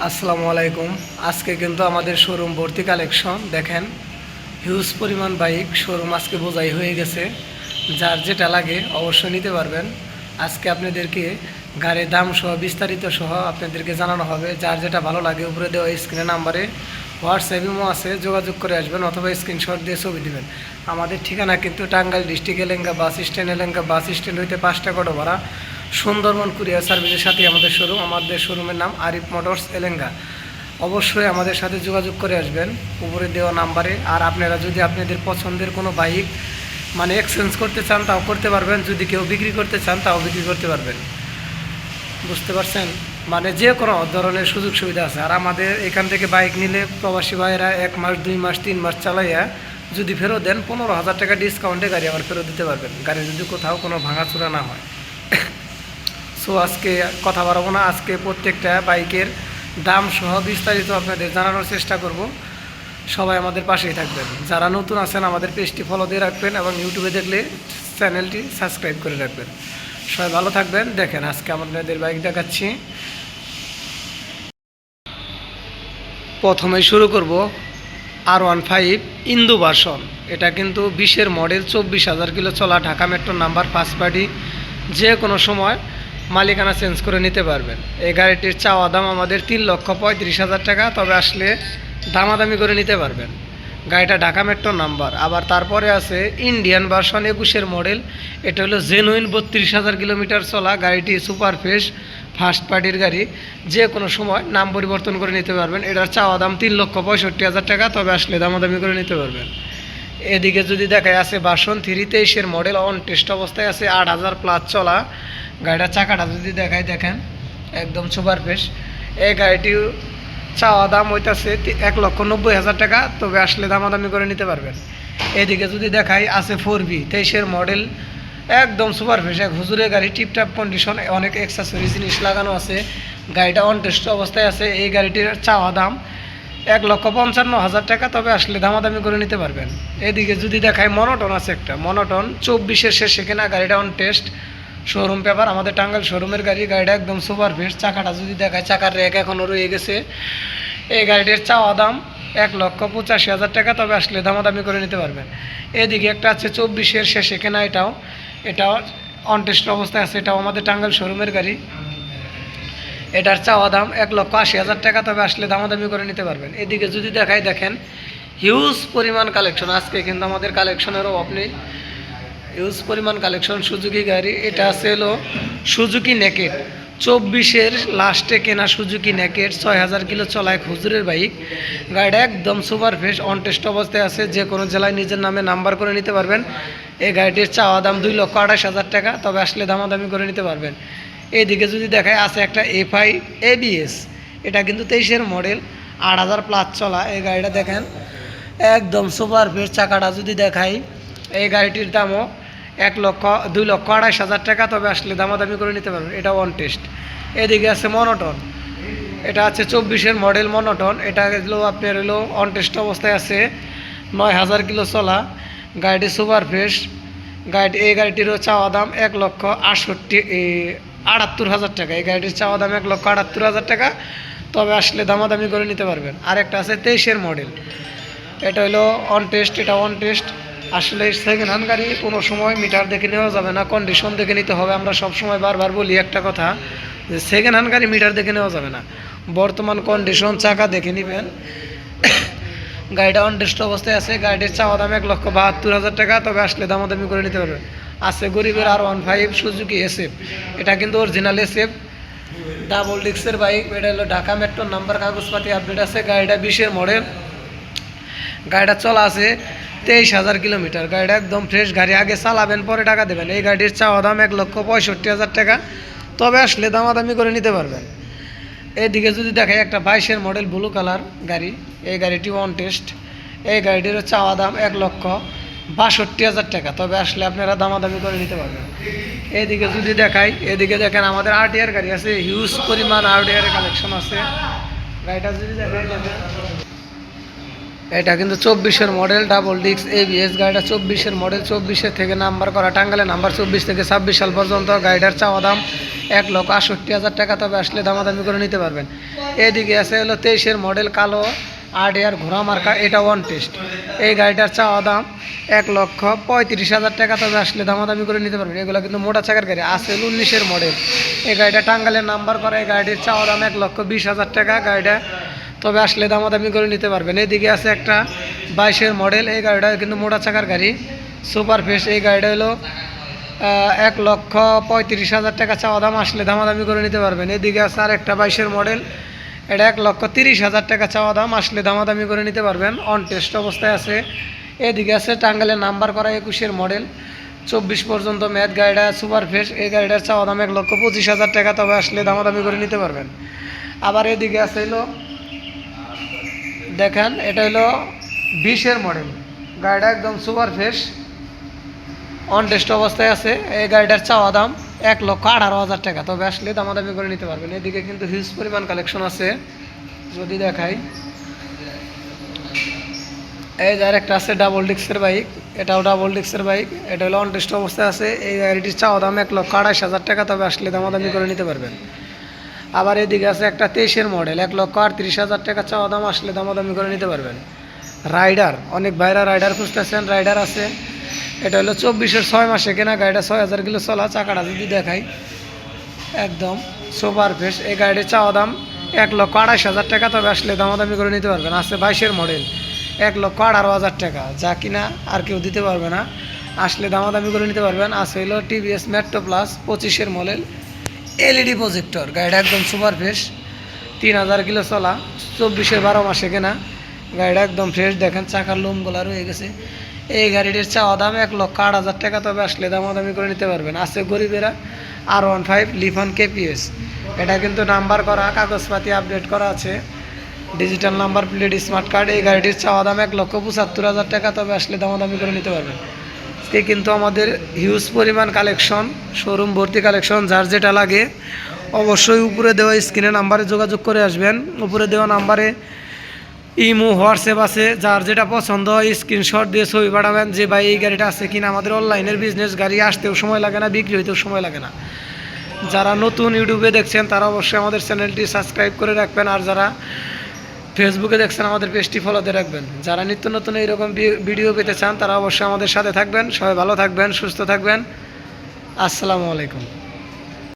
আসসালামু আলাইকুম। আজকে কিন্তু আমাদের শোরুম ভর্তি কালেকশন দেখেন, হিউজ পরিমাণ বাইক শোরুম আজকে বোঝাই হয়ে গেছে। যার যেটা লাগে অবশ্যই নিতে পারবেন। আজকে আপনাদেরকে গাড়ির দাম সহ বিস্তারিত সহ আপনাদেরকে জানানো হবে। যার যেটা ভালো লাগে উপরে দেওয়া স্ক্রিনে নাম্বারে হোয়াটসঅ্যাপ ইমো আছে, যোগাযোগ করে আসবেন অথবা স্ক্রিনশট দিয়ে ছবি দেবেন। আমাদের ঠিকানা কিন্তু Tangail district Elenga bus stand হইতে 5 টাকা অটো ভাড়া, সুন্দরবন কুরিয়ার সার্ভিসের সাথে আমাদের শোরুম। আমাদের শোরুমের নাম আরিফ মোটরস এলেঙ্গা। অবশ্যই আমাদের সাথে যোগাযোগ করে আসবেন উপরে দেওয়া নাম্বারে। আর আপনারা যদি আপনাদের পছন্দের কোনো বাইক এক্সচেঞ্জ করতে চান তাও করতে পারবেন, যদি কেউ বিক্রি করতে চান তাও বিক্রি করতে পারবেন। বুঝতে পারছেন, যে কোনো ধরনের সুযোগ সুবিধা আছে। আর আমাদের এখান থেকে বাইক নিলে প্রবাসী ভাইয়েরা 1 মাস 2 মাস 3 মাস চালাইয়া যদি ফেরত দেন 15,000 টাকা ডিসকাউন্টে গাড়ি আবার ফেরত দিতে পারবেন, গাড়ি যদি কোথাও কোনো ভাঙাচোরা না হয়। সো আজকে কথা বাড়াবো না, আজকে প্রত্যেকটা বাইকের দাম সহ বিস্তারিত আপনাদের জানানোর চেষ্টা করব। সবাই আমাদের পাশেই থাকবেন। যারা নতুন আছেন আমাদের পেজটি ফলো দিয়ে রাখবেন এবং ইউটিউবে দেখলে চ্যানেলটি সাবস্ক্রাইব করে রাখবেন। সবাই ভালো থাকবেন। দেখেন আজকে আপনাদের বাইক দেখাচ্ছি। প্রথমে শুরু করব R15 ইন্দু ভার্সন। এটা কিন্তু 20-এর মডেল, 24,000 কিলো চলা, Dhaka metro number, first party. যে কোনো সময় মালিকানা চেঞ্জ করে নিতে পারবেন। এই গাড়িটির চাওয়া দাম আমাদের 3,35,000 টাকা, তবে আসলে দামাদামি করে নিতে পারবেন। গাড়িটা ঢাকা মেট্রো নাম্বার। আবার তারপরে আছে ইন্ডিয়ান ভার্সন 21-এর মডেল। এটা হলো জেনুইন 32,000 কিলোমিটার চলা গাড়িটি, সুপার ফ্রেশ ফার্স্ট পার্টির গাড়ি। যে কোনো সময় নাম পরিবর্তন করে নিতে পারবেন। এটার চাওয়া দাম 3,65,000 টাকা, তবে আসলে দামাদামি করে নিতে পারবেন। এদিকে যদি দেখায় আছে ভার্সন 3 23-এর মডেল, অন টেস্ট অবস্থায় আছে, 8,000 প্লাস চলা। গাড়িটার চাকাটা যদি দেখায় দেখেন একদম সুপার ফ্রেশ। এই গাড়িটির চাওয়া দাম হইতেছে 1,90,000 টাকা, তবে আসলে দামাদামি করে নিতে পারবেন। এদিকে যদি দেখাই আছে 4B 23-এর মডেল, একদম সুপার ফ্রেশ, এক হুজুরের গাড়ি, টিপটাপ কন্ডিশন, অনেক এক্সেসরি জিনিস লাগানো আছে। গাড়িটা অন টেস্ট অবস্থায় আছে। এই গাড়িটির চাওয়া দাম 1,55,000 টাকা, তবে আসলে দামাদামি করে নিতে পারবেন। এদিকে যদি দেখায় মনোটন আছে একটা, মনোটন 24-এর শেষে কেনা, গাড়িটা অন টেস্ট, শোরুম পেপার, আমাদের টাঙ্গাইল শোরুমের গাড়ি। গাড়িটা একদম সুপার ফ্রেশ। চাকাটা যদি দেখায় চাকার র্যাক এখনও রয়ে গেছে। এই গাড়িটির চাওয়া দাম 1,85,000 টাকা, তবে আসলে দামাদামি করে নিতে পারবেন। এদিকে একটা আছে 24-এর শেষে কেনা, এটাও অন টেস্ট অবস্থায় আছে। এটাও আমাদের টাঙ্গাইল শোরুমের গাড়ি। এটার চাওয়া দাম 1,80,000 টাকা, তবে আসলে দামাদামি করে নিতে পারবেন। এদিকে যদি দেখাই দেখেন হিউজ পরিমাণ কালেকশন। আজকে কিন্তু আমাদের কালেকশনেরও আপনি হিউজ পরিমাণ কালেকশন। সুজুকি গাড়ি, এটা আছে হলো সুজুকি নেকেড, 24-এর লাস্টে কেনা সুজুকি নেকেড, 6,000 কিলো চলা এক হুজুরের বাইক। গাড়িটা একদম সুপার ফ্রেশ, অন টেস্ট অবস্থায় আছে। যে কোনো জেলায় নিজের নামে নাম্বার করে নিতে পারবেন। এই গাড়িটির চাওয়া দাম 2,28,000 টাকা, তবে আসলে দামাদামি করে নিতে পারবেন। এইদিকে যদি দেখায় আছে একটা FI ABS, এটা কিন্তু 23-এর মডেল, 8,000 প্লাস চলা। এই গাড়িটা দেখেন একদম সুপার ফ্রেশ। চাকাটা যদি দেখাই, এই গাড়িটির দামও 2,28,000 টাকা, তবে আসলে দামাদামি করে নিতে পারবেন। এটা অন টেস্ট। এদিকে আছে মনোটন, এটা আছে 24-এর মডেল মনোটন। এটা হলো আপনার অন টেস্ট অবস্থায় আছে, 9,000 কিলো চলা। গাড়িটি সুপার ফ্রেশ। এই গাড়িটিরও চাওয়া দাম 1,78,000 টাকা। এই গাড়িটির চাওয়া দাম 1,78,000 টাকা, তবে আসলে দামাদামি করে নিতে পারবেন। আরেকটা আছে 23-এর মডেল, এটা হলো অন টেস্ট। এটা অন টেস্ট। আসলে সেকেন্ড হ্যান্ড গাড়ি কোনো সময় মিটার দেখে নেওয়া যাবে না, কন্ডিশন দেখে নিতে হবে। আমরা সব সময় বারবার বলি একটা কথা, যে সেকেন্ড হ্যান্ড গাড়ি মিটার দেখে নেওয়া যাবে না, বর্তমান কন্ডিশন চাকা দেখে নেবেন। গাড়িটা অন টেস্ট অবস্থায় আছে। গাড়িটির চাওয়া দাম 1,72,000 টাকা, তবে আসলে দামাদামি করে নিতে পারবেন। আছে গরিবের R15 সুজুকি SF, এটা কিন্তু অরিজিনাল SF, ডাবল ডিস্কের বাইক। এটা হলো ঢাকা মেট্রো নাম্বার, কাগজপাতি আপডেট আছে। গাড়িটা 20-এর মডেল। গাড়িটা চলা আছে 23,000 কিলোমিটার। গাড়িটা একদম ফ্রেশ গাড়ি, আগে চালাবেন পরে টাকা দেবেন। এই গাড়ির চাওয়া দাম 1,65,000 টাকা, তবে আসলে দামাদামি করে নিতে পারবেন। এইদিকে যদি দেখাই একটা 22-এর মডেল ব্লু কালার গাড়ি, এই গাড়িটি অন টেস্ট। এই গাড়িটির চাওয়া দাম 1,62,000 টাকা, তবে আসলে আপনারা দামাদামি করে নিতে পারবেন। এইদিকে যদি দেখাই, এদিকে দেখেন আমাদের RTR গাড়ি আছে, হিউজ পরিমাণ RTR কালেকশন আছে। গাড়িটা যদি দেখাই দেখেন এটা কিন্তু 24-এর মডেল, ডাবল ডিস্ক এবিএস। গাড়িটা 24-এর মডেল, 24-এর থেকে নাম্বার করা, টাঙ্গাইলে নাম্বার 24 থেকে 26 সাল পর্যন্ত। গাড়িটার চাওয়া দাম 1,68,000 টাকা, তবে আসলে দামাদামি করে নিতে পারবেন। এদিকে আছে হলো 23-এর মডেল কালো আরডিআর ঘোড়া মার্কা, এটা ওয়ান টেস্ট। এই গাড়িটার চাওয়া দাম 1,35,000 টাকা, তবে আসলে দামাদামি করে নিতে পারবেন। এগুলো কিন্তু মোটা চাকার গাড়ি। আছে 19-এর মডেল, এই গাড়িটা টাঙ্গাইলের নাম্বার করা। এই গাড়িটির চাওয়া দাম 1,20,000 টাকা গাড়িটা, তবে আসলে দামাদামি করে নিতে পারবেন। এদিকে আছে একটা 22-এর মডেল, এই গাড়িটা কিন্তু মোটা চাকার গাড়ি, সুপার ফেস। এই গাড়িটা হলো 1,35,000 টাকা চাওয়া দাম, আসলে দামাদামি করে নিতে পারবেন। এদিকে আছে আর একটা 22-এর মডেল, এটা 1,30,000 টাকা চাওয়া দাম, আসলে দামাদামি করে নিতে পারবেন। অন টেস্ট অবস্থায় আছে। এদিকে আছে টাঙ্গাইলের নাম্বার করা 21-এর মডেল, 24 পর্যন্ত ম্যাথ। গাড়িটা সুপার ফেস। এই গাড়িটার চাওয়া দাম 1,25,000 টাকা, তবে আসলে দামাদামি করে নিতে পারবেন। আবার এদিকে আছে হলো দেখেন, এটা হলো 20-এর মডেল, গাড়িটা একদম সুপার ফ্রেশ, অন টেস্ট অবস্থায় আছে। এই গাড়িটার চাওয়া দাম 1,18,000 টাকা, তবে আসলে দামাদামি করে নিতে পারবেন। এদিকে কিন্তু হিউজ পরিমাণ কালেকশন আছে, যদি দেখাই। এই যার একটা আছে ডাবল ডিস্কের বাইক, এটাও ডাবল ডিস্কের বাইক, এটা হলো অন টেস্ট অবস্থায় আছে। এই গাড়িটির চাওয়া দাম 1,28,000 টাকা, তবে আসলে দামাদামি করে নিতে পারবেন। আবার এদিকে আছে একটা 23-এর মডেল, 1,38,000 টাকা চাওয়া দাম, আসলে দামাদামি করে নিতে পারবেন। রাইডার, অনেক ভাইরা রাইডার খুঁজতেছেন, রাইডার আছে। এটা হলো 24-এর 6 মাসে কেনা গাড়িটা, 6,000 কিলো চলা। চাকাটা যদি দেখাই একদম সুপার ফ্রেশ। এই গাড়িটির চাওয়া দাম 1,28,000 টাকা, তবে আসলে দামাদামি করে নিতে পারবেন। আছে 22-এর মডেল, 1,18,000 টাকা, যা কিনা আর কেউ দিতে পারবে না, আসলে দামাদামি করে নিতে পারবেন। আছে হলো টিভিএস মেট্রো প্লাস 25-এর মডেল, এলইডি প্রজেক্টর। গাড়িটা একদম সুপার ফ্রেশ, 3,000 কিলো চলা, 24-এর 12 মাসে কেনা। গাড়িটা একদম ফ্রেশ, দেখেন চাকার লোমগুলা রয়ে গেছে। এই গাড়িটির চাওয়া দাম 1,08,000 টাকা, তবে আসলে দামাদামি করে নিতে পারবেন। আছে গরিবেরা R15 লিফন কেপিএস, এটা কিন্তু নাম্বার করা, কাগজপাতি আপডেট করা আছে, digital number plate, smart card. এই গাড়িটির চাওয়া দাম 1,75,000 টাকা, তবে আসলে দামাদামি করে নিতে পারবেন। আজকে কিন্তু আমাদের হিউজ পরিমাণ কালেকশন, শোরুম ভর্তি কালেকশন। যার যেটা লাগে অবশ্যই উপরে দেওয়া স্ক্রিনে নাম্বারে যোগাযোগ করে আসবেন। উপরে দেওয়া নাম্বারে ইমো, হোয়াটসঅ্যাপ আছে। যার যেটা পছন্দ হয় স্ক্রিনশট দিয়ে ছবি পাঠাবেন যে ভাই এই গাড়িটা আছে কিনা। আমাদের অনলাইনের বিজনেস, গাড়ি আসতেও সময় লাগে না, বিক্রি হইতেও সময় লাগে না। যারা নতুন ইউটিউবে দেখছেন তারা অবশ্যই আমাদের চ্যানেলটি সাবস্ক্রাইব করে রাখবেন, আর যারা ফেসবুকে দেখছেন আমাদের পেজটি ফলোতে রাখবেন। যারা নিত্য নতুন এইরকম ভিডিও পেতে চান তারা অবশ্যই আমাদের সাথে থাকবেন। সবাই ভালো থাকবেন, সুস্থ থাকবেন। আসসালামু আলাইকুম।